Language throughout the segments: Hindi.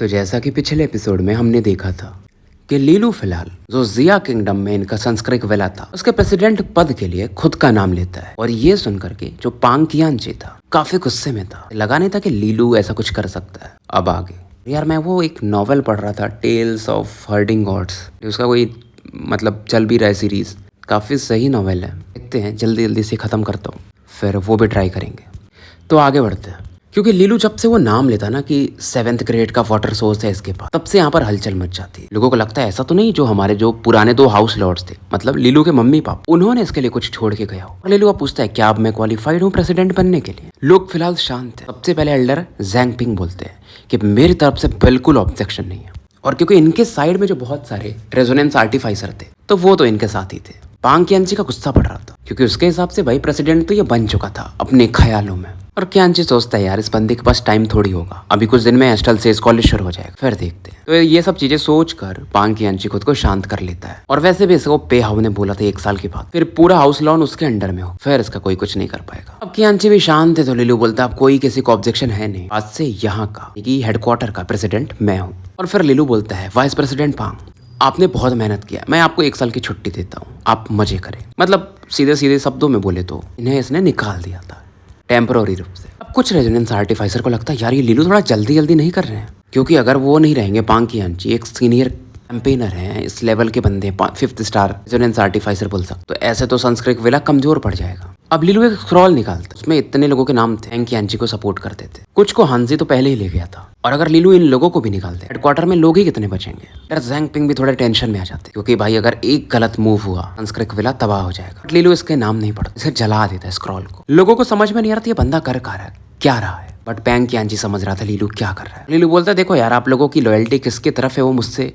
तो जैसा कि पिछले एपिसोड में हमने देखा था कि लीलू फिलहाल जो जिया किंगडम में इनका संस्कृत विला था उसके प्रेसिडेंट पद के लिए खुद का नाम लेता है। और ये सुनकर के जो पांग कियांची था काफी गुस्से में था, लगा नहीं था कि लीलू ऐसा कुछ कर सकता है। अब आगे यार मैं वो एक नॉवेल पढ़ रहा था, टेल्स ऑफ हर्डिंग गॉड्स, उसका कोई मतलब चल भी रहा है सीरीज, काफी सही नॉवेल है। देखते हैं, जल्दी जल्दी से खत्म करता हूँ, फिर वो भी ट्राई करेंगे। तो आगे बढ़ते हैं, क्योंकि लीलू जब से वो नाम लेता ना कि 7th ग्रेड का वाटर सोर्स है इसके पास, तब से यहाँ पर हलचल मच जाती है। लोगों को लगता है ऐसा तो नहीं जो हमारे जो पुराने 2 हाउस लॉर्ड्स थे, मतलब लीलू के मम्मी पापा, उन्होंने इसके लिए कुछ छोड़ के गया हो। और लीलू का पूछता है क्या अब मैं क्वालिफाइड हूँ प्रेसिडेंट बनने के लिए। लोग फिलहाल शांत है। सबसे पहले एल्डर ज़ैंगपिंग बोलते हैं कि मेरी तरफ से बिल्कुल ऑब्जेक्शन नहीं है। और क्योंकि इनके साइड में जो बहुत सारे रेजोनेंस आर्टिफाइसर थे तो वो तो इनके साथ ही थे। पांग कियांची का गुस्सा पड़ रहा था क्योंकि उसके हिसाब से भाई प्रेसिडेंट तो ये बन चुका था अपने ख्यालों में। और कियांची सोचता है यार इस बंदे के पास टाइम थोड़ी होगा, अभी कुछ दिन में एस्टल से कॉलेज शुरू हो जाएगा, फिर देखते हैं। तो ये सब चीजें सोचकर पांग कियांची खुद को शांत कर लेता है। और वैसे भी इसको पे हाउ ने बोला था 1 साल के बाद फिर पूरा हाउस लॉन उसके अंडर में हो, फिर इसका कोई कुछ नहीं कर पाएगा। अब कियांची भी शांत है तो लीलू बोलता है अब कोई किसी को ऑब्जेक्शन है नहीं, आज से यहाँ का हेडक्वार्टर का प्रेसिडेंट मैं हूँ। और फिर लीलू बोलता है वाइस प्रेसिडेंट पांग, आपने बहुत मेहनत किया, मैं आपको 1 साल की छुट्टी देता हूँ, आप मजे करें। मतलब सीधे सीधे शब्दों में बोले तो इन्हें इसने निकाल दिया था टेम्पररी रूप से। अब कुछ रेजोनेंस आर्टिफाइसर को लगता है यार ये लीलू थोड़ा जल्दी जल्दी नहीं कर रहे हैं, क्योंकि अगर वो नहीं रहेंगे, पांग कियांची एक सीनियर कैंपेनर हैं, इस लेवल के बंदे 5th स्टार रेजोनेंस आर्टिफाइसर बोल सकते, तो ऐसे तो संस्कृत विला कमजोर पड़ जाएगा। अब लीलू एक स्क्रॉल निकालता, उसमें इतने लोगों के नाम थे पांग कियांची को सपोर्ट करते थे, कुछ को हांजी तो पहले ही ले गया था। और अगर लीलू इन लोगों को भी निकालते हेडक्वार्टर में लोग ही कितने बचेंगे। यार ज़ैंगपिंग भी थोड़े टेंशन में आ जाते क्योंकि भाई अगर एक गलत मूव हुआ संस्कृत विला तबाह हो जाएगा। लीलू इसके नाम नहीं पढ़ता, इसे जला देता है स्क्रॉल को। लोगों को समझ में नहीं आ रहा था ये बंदा कर क्या रहा है, बट पांग कियांची समझ रहा था लीलू क्या कर रहा है। लीलू बोलता है देखो यार आप लोगों की लॉयल्टी किसकी तरफ है वो मुझसे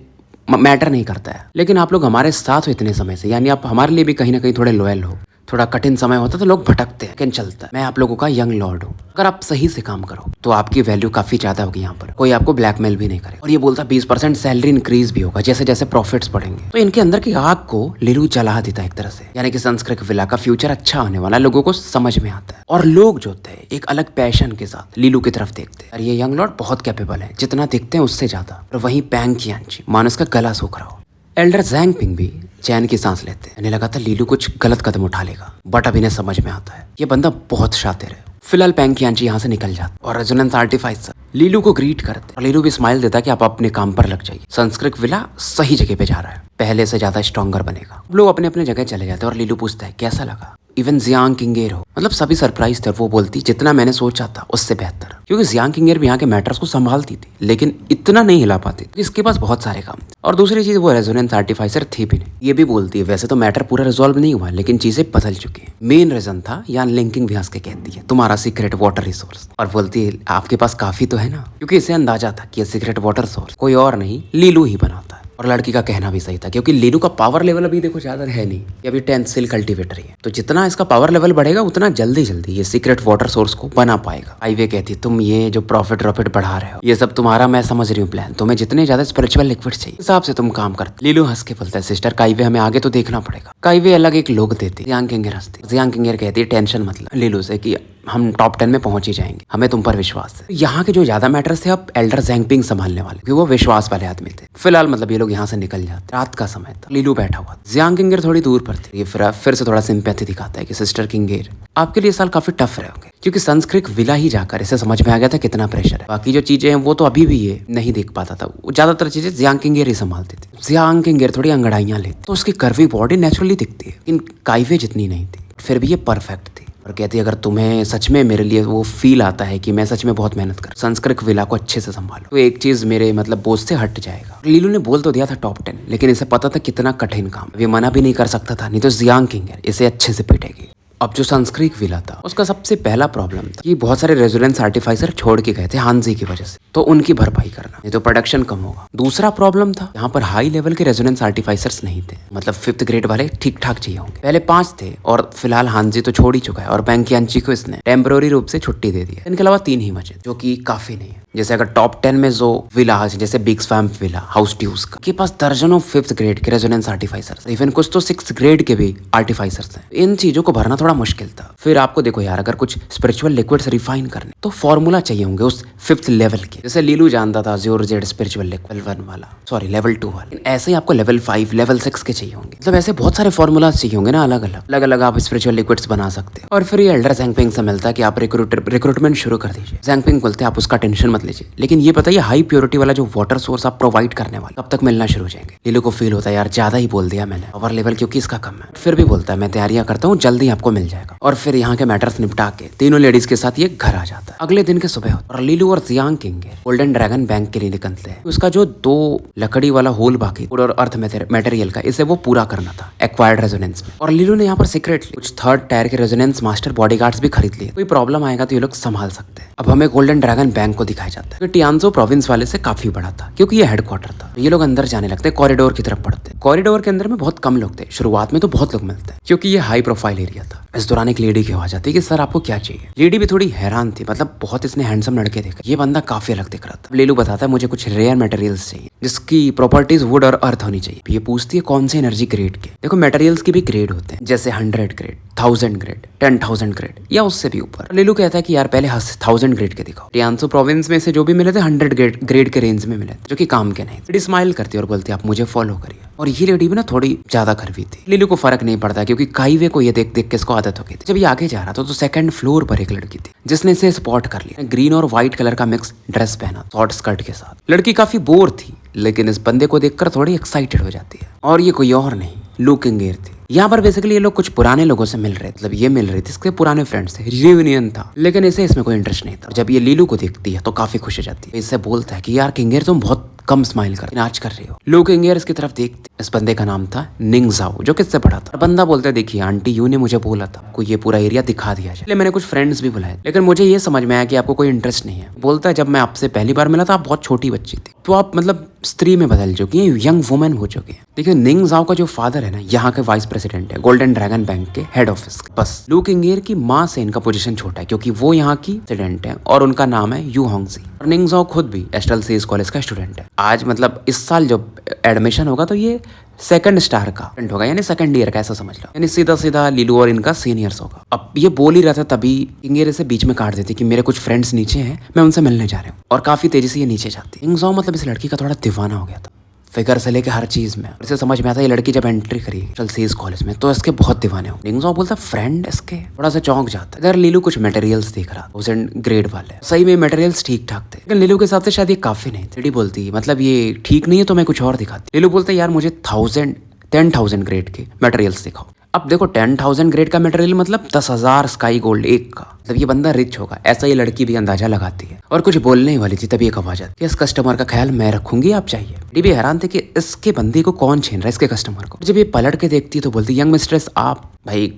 मैटर नहीं करता है, लेकिन आप लोग हमारे साथ हो इतने समय से, यानी आप हमारे लिए भी कहीं ना कहीं थोड़े लॉयल हो। थोड़ा कठिन समय होता तो लोग भटकते हैं, लेकिन चलता है। मैं आप लोगों का यंग लॉर्ड हूँ, अगर आप सही से काम करो तो आपकी वैल्यू काफी ज्यादा होगी, यहाँ पर कोई आपको ब्लैकमेल भी नहीं करे। और ये बोलता 20% सैलरी इंक्रीज भी होगा जैसे जैसे प्रॉफिट्स बढ़ेंगे। तो इनके अंदर की आग को लीलू जला देता है एक तरह से, यानी कि संस्कृत विला का फ्यूचर अच्छा होने वाला लोगों को समझ में आता है। और लोग जो थे एक अलग पैशन के साथ लीलू की तरफ देखते हैं, ये यंग लॉर्ड बहुत कैपेबल है, जितना दिखते हैं उससे ज्यादा। और वहीं पांग कियांची मानो उसका गला सूख रहा हो। एल्डर ज़ैंगपिंग भी चैन की सांस लेते हैं, इन्हें लगा था लीलू कुछ गलत कदम उठा लेगा, बट अब इन्हें समझ में आता है ये बंदा बहुत शातिर है। फिलहाल पांग कियांची यहाँ से निकल जाता और रेजोनेंस आर्टिफाइसर लीलू को ग्रीट करते और लीलू भी स्माइल देता कि आप अपने काम पर लग जाइए, संस्कृत विला सही जगह पे जा रहा है, पहले से ज्यादा स्ट्रॉन्गर बनेगा। लोग अपने अपने जगह चले जाते हैं और लीलू पूछता है कैसा लगा। इवन जियांग किंगेर हो, मतलब सभी सरप्राइज थे। वो बोलती जितना मैंने सोचा था उससे बेहतर, क्योंकि जियांग किंगेर भी यहाँ के मैटर्स को संभालती थी लेकिन इतना नहीं हिला पाती थी, इसके पास बहुत सारे काम थे। और दूसरी चीज वो रेजोनेंस आर्टिफाइसर थी भी नहीं। ये भी बोलती है वैसे तो मैटर पूरा रिजॉल्व नहीं हुआ लेकिन चीजें बदल चुकी हैं, मेन रीजन था यहाँ लिंकिंग भी हंस के कहती है तुम्हारा सीक्रेट वाटर रिसोर्स। और बोलती है आपके पास काफी तो है ना, क्योंकि इसे अंदाजा था कि ये सीक्रेट वाटर सोर्स कोई और नहीं लीलू ही बनाता है। और लड़की का कहना भी सही था क्योंकि लीलू का पावर लेवल अभी देखो ज्यादा है नहीं, ये अभी 10th सिल कल्टीवेटर है, तो जितना इसका पावर लेवल बढ़ेगा उतना जल्दी जल्दी ये सीक्रेट वाटर सोर्स को बना पाएगा। आईवे कहती तुम ये जो प्रॉफिट बढ़ा रहे हो ये सब तुम्हारा, मैं समझ रही हूँ प्लान, तुम्हें जितने ज्यादा स्पिरिचुअल लिक्विड चाहिए हिसाब से तुम काम करते। लीलू हंस के बोलता है सिस्टर काईवे हमें आगे तो देखना पड़ेगा। काईवे अलग एक लोग देती, जियांग किंगेर हंसती। जियांग किंगेर कहती है टेंशन मतलब लीलू से कि हम टॉप 10 में पहुंच ही जाएंगे, हमें तुम पर विश्वास है। यहाँ के जो ज्यादा मैटर्स थे अब एल्डर ज़ैंगपिंग संभालने वाले, क्योंकि वो विश्वास वाले आदमी थे। फिलहाल मतलब ये लोग यहाँ से निकल जाते, रात का समय था, लीलू बैठा हुआ, जियांग किंगेर थोड़ी दूर पर थे। ये फिर से थोड़ा सिंपैथी दिखाता है कि सिस्टर किंगेर आपके लिए साल काफी टफ रहे होंगे, क्योंकि संस्कृत विला ही जाकर इसे समझ में आ गया था कितना प्रेशर है। बाकी जो चीजें हैं वो तो अभी भी ये नहीं देख पाता था, वो ज्यादातर चीजें जियांग किंगेर ही संभालते थे। जियांग किंगेर थोड़ी अंगड़ाइयां लेते तो उसकी कर्वी बॉडी नेचुरली दिखती है, इन काईवे जितनी नहीं थी, फिर भी ये परफेक्ट थी। और कहती है अगर तुम्हें सच में मेरे लिए वो फील आता है कि मैं सच में बहुत मेहनत कर संस्कृत विला को अच्छे से संभालूं, तो एक चीज मेरे मतलब बोझ से हट जाएगा। लीलू ने बोल तो दिया था टॉप 10, लेकिन इसे पता था कितना कठिन काम, ये मना भी नहीं कर सकता था, नहीं तो जियांग किंगेर इसे अच्छे से पीटेगी। अब जो संस्कृत विला था उसका सबसे पहला प्रॉब्लम था कि बहुत सारे रेजोनेंस आर्टिफाइसर छोड़ के गए थे हांजी की वजह से, तो उनकी भरपाई करना, नहीं तो प्रोडक्शन कम होगा। दूसरा प्रॉब्लम था यहाँ पर हाई लेवल के रेजोनेंस आर्टिफाइसर्स नहीं थे, मतलब 5th ग्रेड वाले ठीक ठाक चाहिए होंगे। पहले 5 थे और फिलहाल हांजी तो छोड़ ही चुका है और पांग कियांची को इसने टेम्पररी रूप से छुट्टी दे दी है। इनके अलावा 3 ही बचे जो कि काफी नहीं है। जैसे अगर टॉप 10 में जो विलाज जैसे big swamp villa, house dues के पास दर्जनों 5th ग्रेड के रेजोनेंस आर्टिफाइसर्स, इवन कुछ तो 6th ग्रेड के भी आर्टिफाइसर्स हैं। इन चीजों को भरना थोड़ा थोड़ा मुश्किल था। फिर आपको देखो यार, अगर कुछ स्पिरिचुअल लिक्विड्स रिफाइन करने तो फॉर्मूला चाहिए होंगे उस 5th लेवल के। जैसे लीलू जानता था ज़ोर जेड स्पिरिचुअल लेवल 1 वाला, सॉरी लेवल 2 वाला, ऐसे ही आपको लेवल 5 लेवल 6 के चाहिए होंगे। मतलब ऐसे बहुत सारे फॉर्मूला चाहिए होंगे ना, अलग अलग आप स्पिरिचुअल लिक्विड्स बना सकते हैं। और फिर ये एल्डर ज़ैंगपिंग से मिलता है कि आप रिक्रूटमेंट शुरू कर दीजिए। ज़ैंगपिंग बोलते हैं आप उसका टेंशन मत लीजिए, लेकिन ये बताइए हाई प्योरिटी वाला जो वाटर सोर्स आप प्रोवाइड करने वाले कब तक मिलना शुरू हो जाएंगे। लीलू को फील होता है यार ज्यादा ही बोल दिया मैंने, पावर लेवल क्योंकि इसका कम है। फिर भी बोलता है मैं तैयारियां करता हूँ, जल्दी आपको मिल जाएगा। और फिर यहाँ के मैटर्स निपटा के तीनों लेडीज के साथ ये घर आ जाता है। अगले दिन के सुबह होता है और लीलू और Jiang king golden dragon bank के लिए निकलते हैं। उसका जो 2 लकड़ी वाला होल बाकी और अर्थ मटेरियल का, इसे वो पूरा करना था एक्वायर्ड रेजोनेंस में। और लीलू ने यहाँ पर सीक्रेटली कुछ 3rd टायर के रेजोनेंस मास्टर बॉडीगार्ड्स भी खरीद लिए। कोई प्रॉब्लम आएगा तो ये लोग संभाल सकते हैं। अब हमें गोल्डन ड्रैगन बैंक को दिखाया जाता है। टियानजो प्रोविंस वाले से काफी बड़ा था क्योंकि ये हेडक्वार्टर था। ये लोग अंदर जाने लगते, कॉरिडोर की तरफ बढ़ते। कॉरिडोर के अंदर में बहुत कम लोग थे, शुरुआत में तो बहुत लोग मिलते हैं क्योंकि ये हाई प्रोफाइल एरिया था। इस दौरान एक लेडी की आवाज आती है कि सर आपको क्या चाहिए। लेडी भी थोड़ी हैरान थी, मतलब बहुत इसने हैंडसम लड़के देखा, ये बंदा काफी अलग दिख रहा था। लीलू बताता है मुझे कुछ रेयर मटेरियल्स चाहिए जिसकी प्रॉपर्टीज वुड और अर्थ होनी चाहिए। ये पूछती है कौन से एनर्जी ग्रेड के। देखो मटेरियल्स की भी ग्रेड होते हैं, जैसे 100 ग्रेड, 1000 ग्रेड, 10,000 ग्रेड या उससे भी ऊपर। लीलू कहता है कि यार पहले 1000 ग्रेड के दिखाओ। टियानजो प्रोविंस में से जो भी मिले थे 100 ग्रेड के रेंज में मिले थे, जो कि काम के नहीं। लेडी स्माइल करती है और बोलती है आप मुझे फॉलो करिए। और ये लेडी भी ना थोड़ी ज्यादा करवी थी। लीलू को फर्क नहीं पड़ता क्योंकि काईवे को ये देख देख के इसको आदत हो गई थी। जब ये आगे जा रहा था तो 2nd फ्लोर पर एक लड़की थी जिसने इसे स्पॉट कर लिया। ग्रीन और व्हाइट कलर का मिक्स ड्रेस पहना, शॉर्ट स्कर्ट के साथ। लड़की काफी बोर थी लेकिन इस बंदे को देखकर थोड़ी एक्साइटेड हो जाती है। और ये कोई और नहीं, लू किंगेर थी। यहाँ पर बेसिकली ये लोग कुछ पुराने लोगों से मिल रहे थे, मतलब ये मिल रही थी, इसके पुराने फ्रेंड्स थे, रियूनियन था। लेकिन इसे इसमें कोई इंटरेस्ट नहीं था। जब ये लीलू को देखती है तो काफी खुश हो जाती है। इससे बोलता है कि यार किंगेर तुम बहुत कम स्माइल कर आज कर रही हो। लू किंगेर इसकी तरफ देखते। इस बंदे का नाम था निंगजाओ, जो किससे पढ़ा था। बंदा बोलता है देखिए आंटी यू ने मुझे बोला था आपको ये पूरा एरिया दिखा दिया जाए, मैंने कुछ फ्रेंड्स भी बुलाए, लेकिन मुझे ये समझ में आया कि आपको कोई इंटरेस्ट नहीं है। बोलता है जब मैं आपसे पहली बार मिला था आप बहुत छोटी बच्ची थी, तो आप मतलब स्त्री में बदल चुकी हैं, यंग वुमेन हो चुकी हैं। देखिए निंगजाओ का जो फादर है ना, यहाँ के वाइस प्रेसिडेंट है गोल्डन ड्रैगन बैंक के हेड ऑफिस। बस लू किंगेर की माँ से इनका पोजीशन छोटा है क्योंकि वो यहाँ की प्रेसिडेंट है और उनका नाम है यू होंगजी। और निंगजाओ खुद भी एस्ट्रल सीज कॉलेज का स्टूडेंट है। आज मतलब इस साल जब एडमिशन होगा तो ये 2nd स्टार का होगा, यानी 2nd ईयर का, ऐसा समझ लो। यानी सीधा सीधा लीलू और इनका सीनियर्स होगा। अब ये बोल ही रहा था तभी किंगेर इसे बीच में काट देती कि मेरे कुछ फ्रेंड्स नीचे हैं, मैं उनसे मिलने जा रहा हूँ। और काफी तेजी से ये नीचे जाती। निंगजाओ मतलब इस लड़की का थोड़ा दीवाना हो गया था, फिगर से लेके हर चीज में। इसे समझ में आता है ये लड़की जब एंट्री करी एस्ट्रल सीज कॉलेज में तो इसके बहुत दीवाने हो। निंगजाओ बोलता फ्रेंड, इसके थोड़ा सा चौंक जाता है। इधर लीलू कुछ मटेरियल्स देख रहा, 1000 ग्रेड वाले, सही में मटेरियल्स ठीक ठाक थे, लेकिन लीलू के हिसाब से शायद ये काफी नहीं थे। बोलती मतलब ये ठीक नहीं है तो मैं कुछ और दिखाती। लीलू बोलता यार मुझे 10,000 ग्रेड के मटेरियल्स दिखाओ। अब देखो 10,000 ग्रेड का मटेरियल मतलब 10,000 स्काई गोल्ड एक का, मतलब ये बंदा रिच होगा, ऐसा ये लड़की भी अंदाजा लगाती है। और कुछ बोलने ही वाली थी तभी एक आवाज आती है, इस कस्टमर का ख्याल मैं रखूंगी, आप चाहिए। ये भी हैरान थे कि इसके बंदे को कौन छीन रहा है, इसके कस्टमर को। जब ये पलट के देखती है तो बोलती यंग मिस्ट्रेस आप, भाई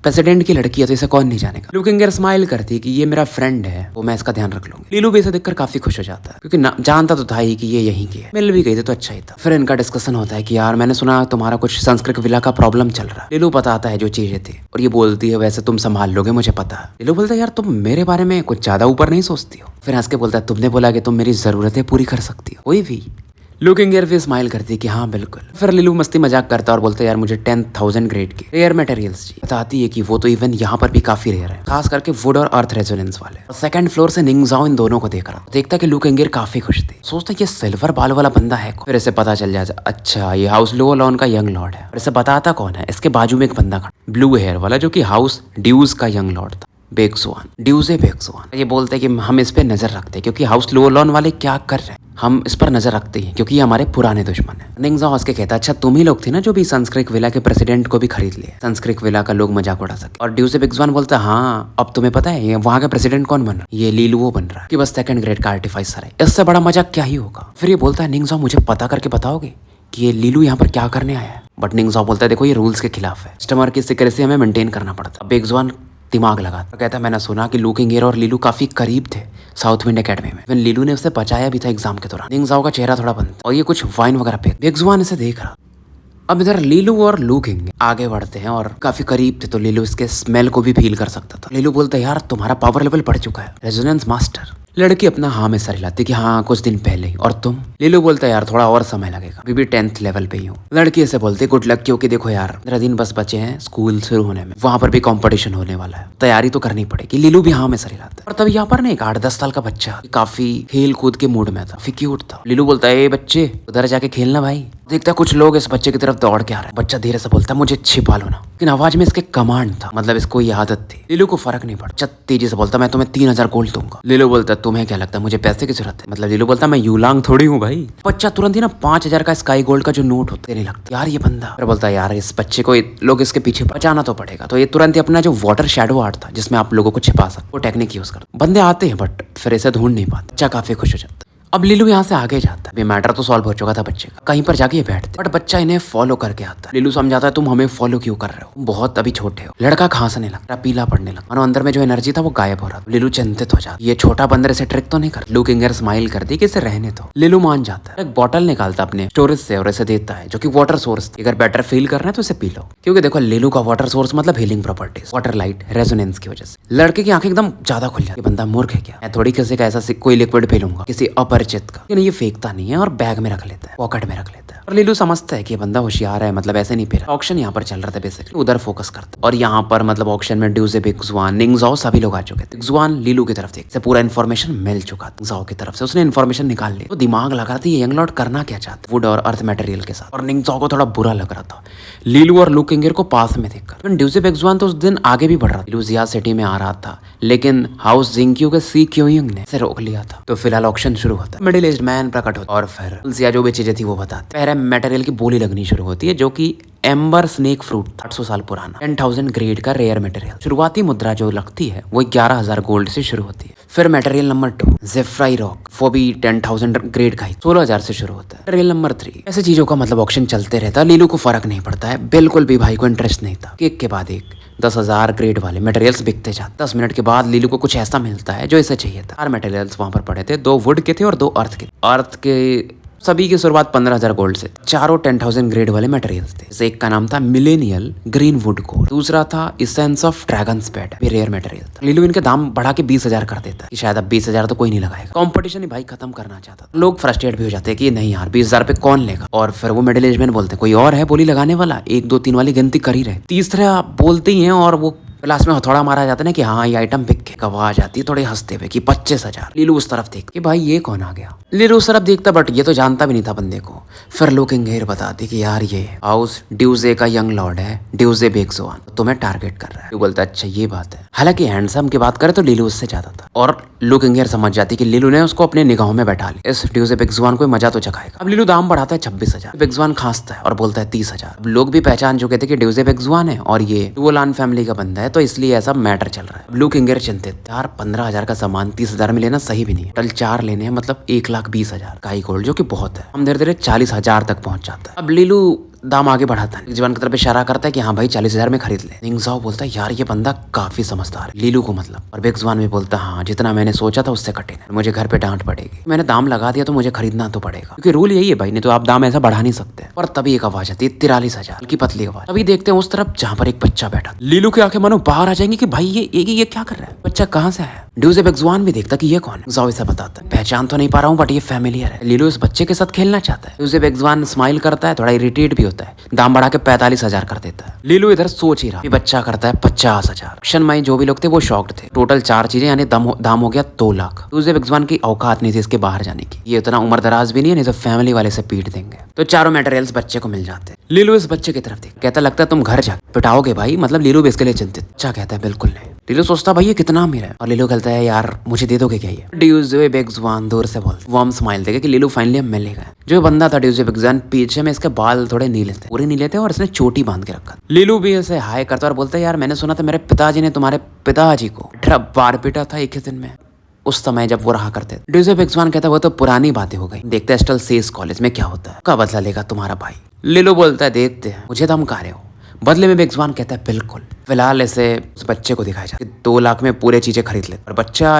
प्रेसिडेंट की लड़की है तो इसे कौन नहीं जानेगा। लू किंगेर स्माइल करती है कि ये मेरा फ्रेंड है, वो मैं इसका ध्यान रख लूंगी। लीलू भी इसे देखकर काफी खुश हो जाता है क्योंकि जानता तो था ही कि ये यहीं की है, मिल भी गई थी तो अच्छा ही था। फिर इनका डिस्कशन होता है कि यार मैंने सुना तुम्हारा कुछ संस्कृत विला का प्रॉब्लम चल रहा है। लीलू बताता है जो चीजें थी और ये बोलती है वैसे तुम संभाल लोगे मुझे पता है। लीलू बोलता है यार तुम मेरे बारे में कुछ ज्यादा ऊपर नहीं सोचती हो। फिर हंस के बोलता है तुमने बोला कि तुम मेरी जरूरतें पूरी कर सकती हो, कोई भी। लू किंगेर भी स्माइल करती है कि हाँ बिल्कुल। फिर लीलू मस्ती मजाक करता है और बोलता है यार मुझे 10,000 ग्रेड के रेयर मटेरियल्स चाहिए। बताती है कि वो तो इवन यहाँ पर भी काफी रेयर है, खास करके वुड और अर्थ रेजोनेंस वाले। और 2nd फ्लोर से निंगजाओ इन दोनों को देख रहा, देखता कि लू किंगेर काफी खुश थी। सोचता ये सिल्वर बाल वाला बंदा है। फिर इसे पता चल जाता अच्छा ये हाउस लो लॉन का यंग लॉर्ड है। और इसे बताता कौन है, इसके बाजू में एक बंदा खड़ा ब्लू हेयर वाला जो कि हाउस ड्यूज का यंग लॉर्ड था, बेक्सुआन, ड्यूजे बेक्सुआन। ये बोलते हैं कि हम इस पे नजर रखते हैं क्योंकि हाउस लो लॉन वाले क्या कर रहे हैं, हम इस पर नजर रखते हैं क्योंकि ये हमारे पुराने दुश्मन है। निंगजाओ हंस के कहता अच्छा तुम ही लोग थे ना जो भी संस्कृत विला के प्रेसिडेंट को भी खरीद लिया, संस्कृत विला का लोग मजाक उड़ा सके। और ड्यूजे बेक्सुआन बोलता हाँ अब तुम्हें पता है वहाँ का प्रेसिडेंट कौन बन रहा है, ये लीलुओ बन रहा है कि बस 2nd ग्रेड का आर्टिफाइसर है, इससे बड़ा मजाक क्या ही होगा। फिर ये बोलता है निंगजाओ मुझे पता करके बताओगे कि ये लीलू यहाँ पर क्या करने आया है। बट निंगजाओ बोलता है देखो ये रूल्स के खिलाफ है, कस्टमर की सिक्रेसी हमें मेंटेन करना पड़ता है। बेक्सुआन दिमाग लगाता कहता है मैंने सुना कि लू किंगेर और लीलू काफी करीब थे साउथ विंड एकेडमी में, फिर लीलू ने उसे बचाया भी था एग्जाम के दौरान। निंगजाओ का चेहरा थोड़ा बंद और ये कुछ वाइन वगैरह पे बेक्सुआन इसे देख रहा। अब इधर लीलू और लू किंग आगे बढ़ते हैं और काफी करीब थे तो लीलू इसके स्मेल को भी फील कर सकता था। लीलू बोलता है यार तुम्हारा पावर लेवल बढ़ चुका है, रेजोनेंस मास्टर। लड़की अपना हाँ में सर हिलाती कि हाँ कुछ दिन पहले ही। और तुम? लीलू बोलता है यार थोड़ा और समय लगेगा, अभी भी 10th लेवल पे ही हूँ। लड़की ऐसे बोलती है गुड लक, क्योंकि देखो यार 15 दिन बस बचे हैं स्कूल शुरू होने में, वहां पर भी कंपटीशन होने वाला है, तैयारी तो करनी पड़ेगी। लीलू भी हाँ में सर हिलाता है। और तभी यहाँ पर ना एक 8-10 साल का बच्चा काफी खेल कूद के मूड में था, काफी क्यूट था। लीलू बोलता है बच्चे उधर जाके खेलना भाई। देखता है कुछ लोग इस बच्चे की तरफ दौड़ के आ रहे हैं। बच्चा धीरे से बोलता है मुझे छिपा लो ना, लेकिन आवाज में इसके कमांड था, मतलब इसको ये आदत थी। लीलू को फर्क नहीं पड़ा, बच्चा तेजी से बोलता मैं तुम्हें 3000 गोल्ड दूंगा। लीलू बोलता तुम्हें क्या लगता है मुझे पैसे की जरूरत है? मतलब लीलू बोलता मैं यूलांग थोड़ी हूँ भाई। बच्चा तुरंत ही ना 5000 का स्काई गोल्ड का जो नोट होता नहीं लगता यार ये बंदा। फिर बोलता है यार इस बच्चे को लोग इसके पीछे बचाना तो पड़ेगा। तो ये तुरंत ही अपना जो वाटर शेडो आर्ट था जिसमें आप लोगों को छिपा सकते वो टेक्निक यूज करता। बंदे आते हैं बट फिर इसे ढूंढ नहीं पाते। बच्चा काफी खुश हो जाता है। अब लीलू यहाँ से आगे जाता है, मैटर तो सॉल्व हो चुका था बच्चे का। कहीं पर जाके ये बैठते बट बच्चा इन्हें फॉलो करके आता है। लीलू समझाता है तुम हमें फॉलो क्यों कर रहे हो, बहुत अभी छोटे हो। लड़का खांसने लगा, पीला पड़ने लगा, और अंदर में जो एनर्जी था वो गायब हो रहा था। लीलू चिंतित हो जाता, ये छोटा बंदर से ट्रिक तो नहीं कर। लुकिंगर स्माइल कर दी कि इसे रहने दो। लीलू मान जाता है, एक बॉटल निकालता अपने स्टोरेज से और इसे देता है, जो कि वाटर सोर्स। अगर बेटर फील कर रहे हैं तो इसे पी लो, क्योंकि देखो लीलू का वाटर सोर्स मतलब healing properties, water light resonance की वजह से। लड़के की आंखें एकदम ज्यादा खुल जाती, बंदा मूर्ख है क्या, मैं थोड़ी किसी का ऐसा कोई लिक्विड पी लूंगा किसी अपरिचित का। ये फेंकता नहीं है और बैग में रख लेता है, पॉकेट में रख लेता है। और लीलू समझता है कि बंदा होशियार है, मतलब ऐसे नहीं पी रहा। ऑक्शन यहाँ पर चल रहा था बेसिकली, उधर फोकस करता। और यहाँ पर मतलब ऑक्शन में ड्यूजे, बिग जुआन, निंगजाओ सभी लोग आ चुके थे। जुआन लीलू की तरफ से पूरा इन्फॉर्मेशन मिल चुका था निंगजाओ की तरफ से, उसने इन्फॉर्मेशन निकाल ली। तो दिमाग लगा था ये यंग लॉर्ड करना क्या चाहता, वुड और अर्थ मटेरियल के साथ। और निंगजाओ को थोड़ा बुरा लग रहा था लीलू और लुकिंगर को पास में देखकर। ड्यूजे, बिग जुआन तो उस दिन आगे भी बढ़ रहा था। लीलू जिया सिटी में आ रहा था, लेकिन हाउस जिंक्यू के सी क्यूइंग ने इसे रोक लिया था। तो फिलहाल ऑक्शन शुरू होता है, मिडिल एज्ड मैन प्रकट होता है और फिर जिया जो भी चीजें थी वो बताते। पहले मटेरियल की बोली लगनी शुरू होती है, जो कि एम्बर स्नेक फ्रूट 800 साल पुराना 10,000 ग्रेड का रेयर मटेरियल। शुरुआती मुद्रा जो लगती है वो 11,000 गोल्ड से शुरू होती है। फिर मटेरियल नंबर 2 जेफ्राई रॉक, वो भी 10,000 ग्रेड का ही 16,000 से शुरू होता है। मटेरियल नंबर 3 ऐसे चीजों का मतलब ऑक्शन चलते रहता है। लीलू को फर्क नहीं पड़ता है, बिल्कुल भी भाई को इंटरेस्ट नहीं था। एक के बाद एक 10,000 ग्रेड वाले मटेरियल्स बिकते जाते। 10 मिनट के बाद लीलू को कुछ ऐसा मिलता है जो इसे चाहिए था। 4 मटेरियल्स वहां पर पड़े थे, 2 वुड के थे और 2 अर्थ के। अर्थ के सभी की शुरुआत 15,000 गोल्ड से, चारों 10,000 ग्रेड वाले मटेरियल्स थे। जैसे एक का नाम था मिलेनियल ग्रीन वुड कोर, दूसरा था इसेंस ऑफ ड्रैगन्स पेट, ये रेयर मटेरियल था। लीलू इनके दाम बढ़ा के 20,000 कर देता है कि शायद अब 20,000 तो कोई नहीं लगाएगा। कंपटीशन ही भाई खत्म करना चाहता था। लोग फ्रस्ट्रेट भी हो जाते हैं कि नहीं यार 20,000 पे कौन लेगा। और फिर वो मिडिल एज मैन बोलते कोई और है बोली लगाने वाला, 1 2 3 वाली गिनती कर ही रहे। तीसरा बोलते ही है और वो लास्ट में हथौड़ा मारा जाता है ना कि हाँ ये आइटम बिक के। गवा जाती है थोड़े हंसते हुए कि 25,000। लीलू उस तरफ देख कि भाई ये कौन आ गया। लीलू उस तरफ देखता बट ये तो जानता भी नहीं था बंदे को। फिर लुकिंगर बताती कि यार ये हाउस ड्यूजे का यंग लॉर्ड है, ड्यूजे बिग जुआन, तुम्हें टारगेट कर रहा है। बोलता अच्छा ये बात है। हालांकि हैंडसम की बात करें तो लीलू उससे ज्यादा था। और लुकिंगर समझ जाती कि लीलू ने उसको अपने निगाहों में बैठा लिया, इस ड्यूजे बिग जुआन को मजा तो चखाएगा। अब लीलू दाम बढ़ाता है 26,000। बिग जुआन खांसता है और बोलता है 30,000। अब लोग भी पहचान चुके थे कि ड्यूजे बिग जुआन है और ये डुओलान फैमिली का बंदा है, तो इसलिए ऐसा मैटर चल रहा है। लुकिंगर चिंतित, यार 15,000 का सामान 30,000 में लेना सही भी नहीं है। टोटल 4 लेने हैं, मतलब 1,20,000 का ही गोल्ड, जो कि बहुत है। हम धीरे धीरे 40,000 तक पहुंच जाता है। अब लीलू दाम आगे बढ़ाता है, जीवन की तरफ इशारा करता है कि हाँ भाई 40,000 में खरीद ले। निंगजाओ बोलता है यार ये बंदा काफी समझदार है, लीलू को मतलब। और बिग जुआन भी बोलता है हाँ जितना मैंने सोचा था उससे कठिन है, मुझे घर पे डांट पड़ेगी। मैंने दाम लगा दिया तो मुझे खरीदना तो पड़ेगा, क्योंकि रूल यही है भाई, नहीं तो आप दाम ऐसा बढ़ा नहीं सकते। और तभी एक आवाज आती है 43,000 की पतली आवाज। अभी देखते हैं उस तरफ जहाँ पर एक बच्चा बैठा। लीलू की आंखें मानो बाहर आ जाएंगी कि भाई ये क्या कर रहा है, बच्चा कहाँ से आया। ड्यूजे बिग जुआन भी देखता कि ये कौन है। जाओ इसे बताता है, पहचान तो नहीं पा रहा हूँ बट ये फैमिलियर है। लीलू इस बच्चे के साथ खेलना चाहता है। ड्यूजे बिग जुआन स्माइल करता है, थोड़ा इरिटेट भी होता है, दाम बढ़ा के 45,000 कर देता है। लीलू इधर सोच ही रहा, बच्चा करता है 50,000। ऑक्शन में जो भी लोग थे वो शॉक्ड थे। टोटल 4 चीजें यानी दाम हो गया 2 लाख। ड्यूजे बिग जुआन की औकात नहीं थी इसके बाहर जाने की, ये इतना उम्र दराज भी नहीं है, नहीं तो फैमिली वाले से पीट देंगे। तो चारों मटेरियल्स बच्चे को मिल जाते हैं। लीलू इस बच्चे की तरफ देख कहता लगता है तुम घर जा पिटाओगे भाई, मतलब लीलू भी इसके लिए चिंतित। अच्छा कहता है बिल्कुल नहीं। लीलू सोचता भाई ये कितना अमीर है, और लीलू कहता है यार मुझे दे दोगे क्या ये। ड्यूजे बिग जुआन दूर से बोलता, वार्म स्माइल देगा कि लीलू फाइनली हम मिल गए। जो बंदा था ड्यूजे बिग जुआन, पीछे में इसके बाल थोड़े नीले थे, पूरे नीले थे, और इसने चोटी बांध के रखा। लीलू भी इसे हाय करता और बोलता है यार मैंने सुना था मेरे पिताजी ने तुम्हारे पिताजी को 18 बार पीटा था एक ही दिन में, उस समय जब वो रहा करते थे। ड्यूजे बिग जुआन कहता है वो तो पुरानी बातें हो गई, देखते हैं स्टल सेस कॉलेज में क्या होता है, का बदला लेगा तुम्हारा भाई। लीलू बोलता है देखते हैं, मुझे धमका रहे हो, बदले में बेगजवान कहता है बिल्कुल। फिलहाल ऐसे उस बच्चे को दिखाया जाता है 2 लाख में पूरे चीजें खरीद लेता और बच्चा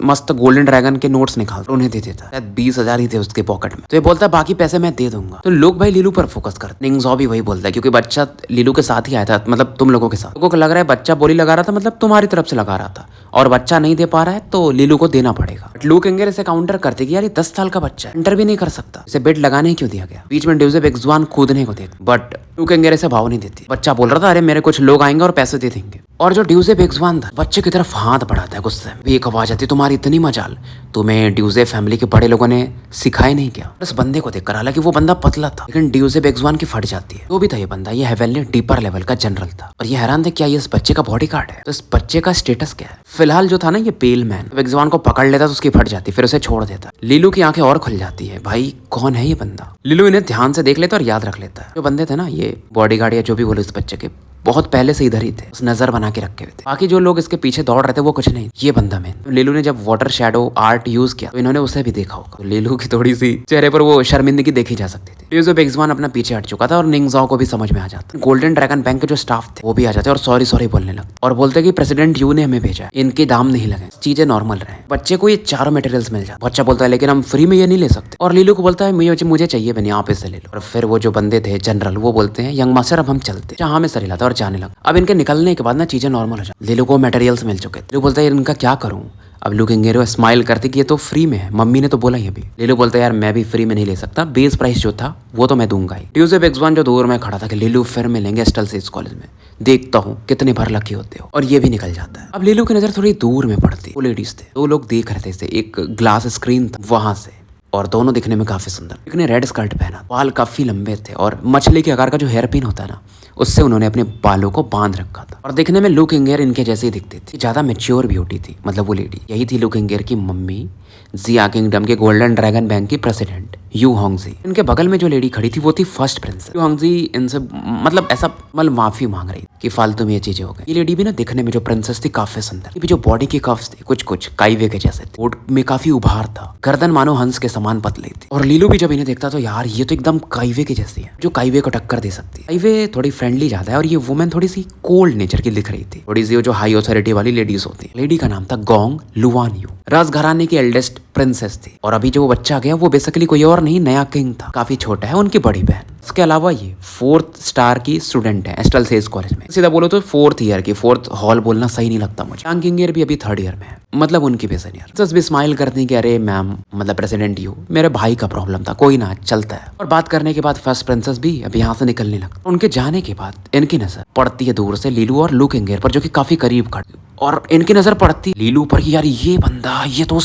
मस्त गोल्डन ड्रैगन के नोट्स निकाल उन्हें दे देता है। 20,000 ही थे उसके पॉकेट में। तो ये बोलता है बाकी पैसे मैं दे दूंगा। तो लोग भाई लीलू पर फोकस करते। निंगजॉ भी वही बोलता है क्योंकि बच्चा लीलू के साथ ही आया था, मतलब तुम लोगों के साथ। लोगों को लग रहा है बच्चा बोली लगा रहा था, मतलब तुम्हारी तरफ से लगा रहा था, और बच्चा नहीं दे पा रहा है तो लीलू को देना पड़ेगा। लू केंगर इसे काउंटर करते कि यार ये 10 साल का बच्चा है, एंटर भी नहीं कर सकता, इसे बेड लगाने क्यों दिया गया। बीच में ड्यूजे बेगजवान कूदने को देख, बट लू केंगर इसे भाव नहीं देती। बच्चा बोल रहा था अरे मेरे कुछ लोग आएंगे और पैसे दे देंगे। और जो ड्यूजे बेगजवान था बच्चे की तरफ हाथ बढ़ाता है गुस्से में। एक आवाज आती तुम्हारी इतनी मजाल, तुम्हें ड्यूजे फैमिली के बड़े लोगों ने सिखाया नहीं क्या। उस बंदे को देखकर, हालांकि वो बंदा पतला था, लेकिन ड्यूजे बेगजवान की फट जाती है। वो भी था ये बंदा, ये हेवनली डीपर लेवल का जनरल था और ये हैरान थे क्या ये इस बच्चे का बॉडी गार्ड है। तो इस बच्चे का स्टेटस क्या है। फिलहाल जो था ना ये पेल मैन बेगजवान को पकड़ लेता तो उसकी फट जाती, फिर उसे छोड़ देता। लीलू की आंखें और खुल जाती है, भाई कौन है ये बंदा। लीलू इन्हें ध्यान से देख लेता और याद रख लेता है। जो बंदे थे ना ये बॉडीगार्ड या जो भी बोले इस बच्चे के, बहुत पहले से इधर ही थे, उस नजर बना के रखे हुए थे। बाकी जो लोग इसके पीछे दौड़ रहे थे वो कुछ नहीं, ये बंदा मेन। लीलू ने जब वाटर शैडो आर्ट यूज किया तो इन्होंने उसे भी देखा होगा। तो लीलू की थोड़ी सी चेहरे पर वो शर्मिंदगी देखी जा सकती थी। ड्यूजे बेगजवान अपना पीछे हट चुका था और निंगजॉ को भी समझ में आ जाता। गोल्डन ड्रैगन बैंक के जो स्टाफ थे वो भी आ जाते और सॉरी बोलने लगते और बोलते कि प्रेसिडेंट यू ने हमें भेजा, इनके दाम नहीं लगे, चीजें नॉर्मल रहे। बच्चे को ये 4 मटेरियल्स मिल जाते। बच्चा बोलता है लेकिन हम फ्री में ये नहीं ले सकते, और लीलू को बोलता है मुझे चाहिए बनी, आप इसे ले लो। और फिर वो जो बंदे थे जनरल वो बोलते हैं यंग मास्टर अब हम चलते। जहाँ में सर हिलाता और जाने लगा। अब इनके निकलने के बाद ना चीजें नॉर्मल हो जाती। लीलू को मटेरियल्स मिल चुके थे। लीलू बोलता है इनका क्या करूं। अब लू केंगेरो स्माइल करती कि ये तो फ्री में है, मम्मी ने तो बोला ही अभी। लीलू बोलता है यार मैं भी फ्री में नहीं ले सकता, बेस प्राइस जो था वो तो मैं दूंगा ही। ड्यूजे बेगजवान जो दूर में खड़ा था कि लीलू फिर मिलेंगे एस्टल से इस कॉलेज में, देखता हूँ कितने भर लकी होते हो। और ये भी निकल जाता है। अब लीलू की नजर थोड़ी दूर में पड़ती। वो लेडीज थे, 2 लोग देख रहे थे, एक ग्लास स्क्रीन था वहां से, और दोनों दिखने में काफी सुंदर। एक ने रेड स्कर्ट पहना, बाल काफी लंबे थे और मछली के आकार का जो हेयर पिन होता है ना उससे उन्होंने अपने बालों को बांध रखा था। और दिखने में लू केंगर इनके जैसे ही दिखती थी, ज्यादा मेच्योर ब्यूटी थी। मतलब वो लेडी यही थी लू केंगर की मम्मी, जिया किंगडम के गोल्डन ड्रैगन बैंक की प्रेसिडेंट यू होंगजी। इनके बगल में जो लेडी खड़ी थी वो थी फर्स्ट प्रिंसेस। यू होंगजी इनसे मतलब ऐसा माफी मांग रही कि फालतू में ये चीजें हो गई। ये लेडी भी ना दिखने में जो प्रिंसेस थी काफी सुंदर। ये भी जो बॉडी के कफ्स थे कुछ काइवे के जैसे थे, ओठ में काफी उभार था, गर्दन मानो हंस के समान पतली थी। और लीलू भी जब इन्हें देखता तो यार ये तो एकदम काइवे के जैसी है, जो काइवे को टक्कर दे सकती है। काइवे थोड़ी फ्रेंडली ज्यादा है और ये वुमेन थोड़ी सी कोल्ड नेचर की दिख रही थी, थोड़ी सी जो हाई ऑथोरिटी वाली लेडीज होती है। लेडी का नाम था गोंग लुवान यू, राजघराने की एल्डेस्ट प्रिंसेस थी। और अभी जो वो बच्चा गया वो बेसिकली कोई और नहीं, नया किंग था, काफी छोटा है, उनकी बड़ी बहन। इसके अलावा ये 4th स्टार की स्टूडेंट है एस्टल सेज कॉलेज में। सीधा बोलो तो 4th ईयर की, 4th हॉल बोलना सही नहीं लगता मुझे। यांग किंगर भी अभी 3rd ईयर में है, मतलब उनकी भी सीनियर। प्रिंसेस भी स्माइल करती है कि अरे मैम, मतलब प्रेसिडेंट यू, मेरे भाई का प्रॉब्लम था, कोई ना चलता है। और बात करने के बाद फर्स्ट प्रिंसेस भी अब यहाँ से निकलने लगता। उनके जाने के बाद इनकी नजर पड़ती है दूर से लीलू और लू केंगर पर, जो कि काफी करीब खड़े, और इनकी नजर पड़ती लीलू पर कि यार ये बंदा, ये तो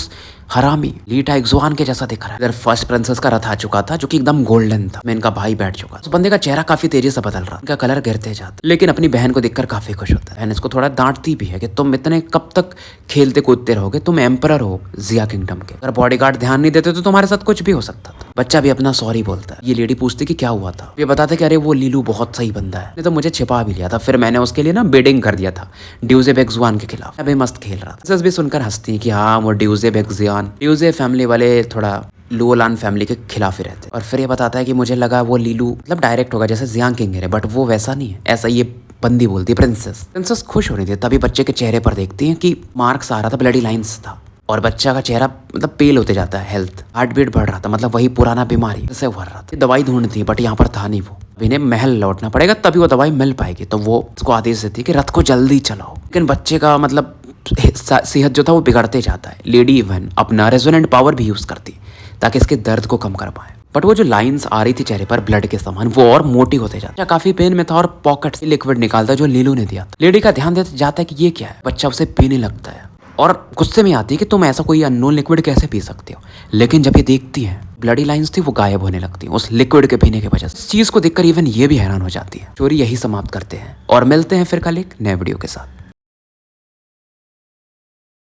हरामी ली टाइग्जुआन के जैसा दिख रहा है। इधर फर्स्ट प्रिंसेस का रथ आ चुका था जो कि एकदम गोल्डन था, मैं इनका भाई बैठ चुका। उस बंदे का चेहरा काफी तेजी से बदल रहा, इनका कलर गिरते जाता, लेकिन अपनी बहन को देखकर काफी खुश होता है। बहन इसको थोड़ा डांटती भी है कि तुम इतने कब तक खेलते कूदते रहोगे, तुम एम्परर हो जिया किंगडम के, अगर बॉडीगार्ड ध्यान नहीं देते तो तुम्हारे साथ कुछ भी हो सकता था। बच्चा भी अपना सॉरी बोलता है। ये लेडी पूछती कि क्या हुआ था, ये बताते कि अरे वो लीलू बहुत सही बंदा है, नहीं तो मुझे छिपा भी लिया था, फिर मैंने उसके लिए ना बिडिंग कर दिया था ड्यूजे बेगजवान के खिलाफ, अभी मस्त खेल रहा था। भी सुनकर हंसती है कि हाँ वो ड्यूजे बेगजियान, ड्यूजे फैमिली वाले थोड़ा लुओलान फैमिली के खिलाफ ही रहते। और फिर ये बताता है कि मुझे लगा वो लीलू मतलब डायरेक्ट होगा जैसे जियांग किंगर है, बट वो वैसा नहीं है, ऐसा ये बंदी बोलती है प्रिंसेस खुश हो रही थी। तभी बच्चे के चेहरे पर देखती है कि मार्क्स आ रहा था, ब्लडी लाइंस था, और बच्चा का चेहरा मतलब पेल होते जाता है, हेल्थ हार्ट बीट बढ़ रहा था, मतलब वही पुराना बीमारी से उभर रहा था। दवाई ढूंढती बट यहाँ पर था नहीं वो, इन्हें महल लौटना पड़ेगा तभी वो दवाई मिल पाएगी। तो वो उसको आदेश देती है कि रथ को जल्दी चलाओ, लेकिन बच्चे का मतलब सेहत जो था वो बिगड़ते जाता है। लेडी इवन अपना रेजोनेंट पावर भी यूज करती ताकि इसके दर्द को कम कर पाए, बट वो जो लाइंस आ रही थी चेहरे पर ब्लड के समान वो और मोटी होते जाती। काफी पेन में था और पॉकेट से लिक्विड निकालता जो लीलू ने दिया था। लेडी का ध्यान देते जाता है कि ये क्या है, बच्चा उसे पीने लगता है और गुस्से में आती है कि तुम ऐसा कोई अननोन लिक्विड कैसे पी सकते हो, लेकिन जब ये देखती है ब्लडी लाइंस थी वो गायब होने लगती है उस लिक्विड के पीने की वजह से। इस चीज को देखकर इवन ये भी हैरान हो जाती है। स्टोरी यही समाप्त करते हैं और मिलते हैं फिर कल एक नए वीडियो के साथ।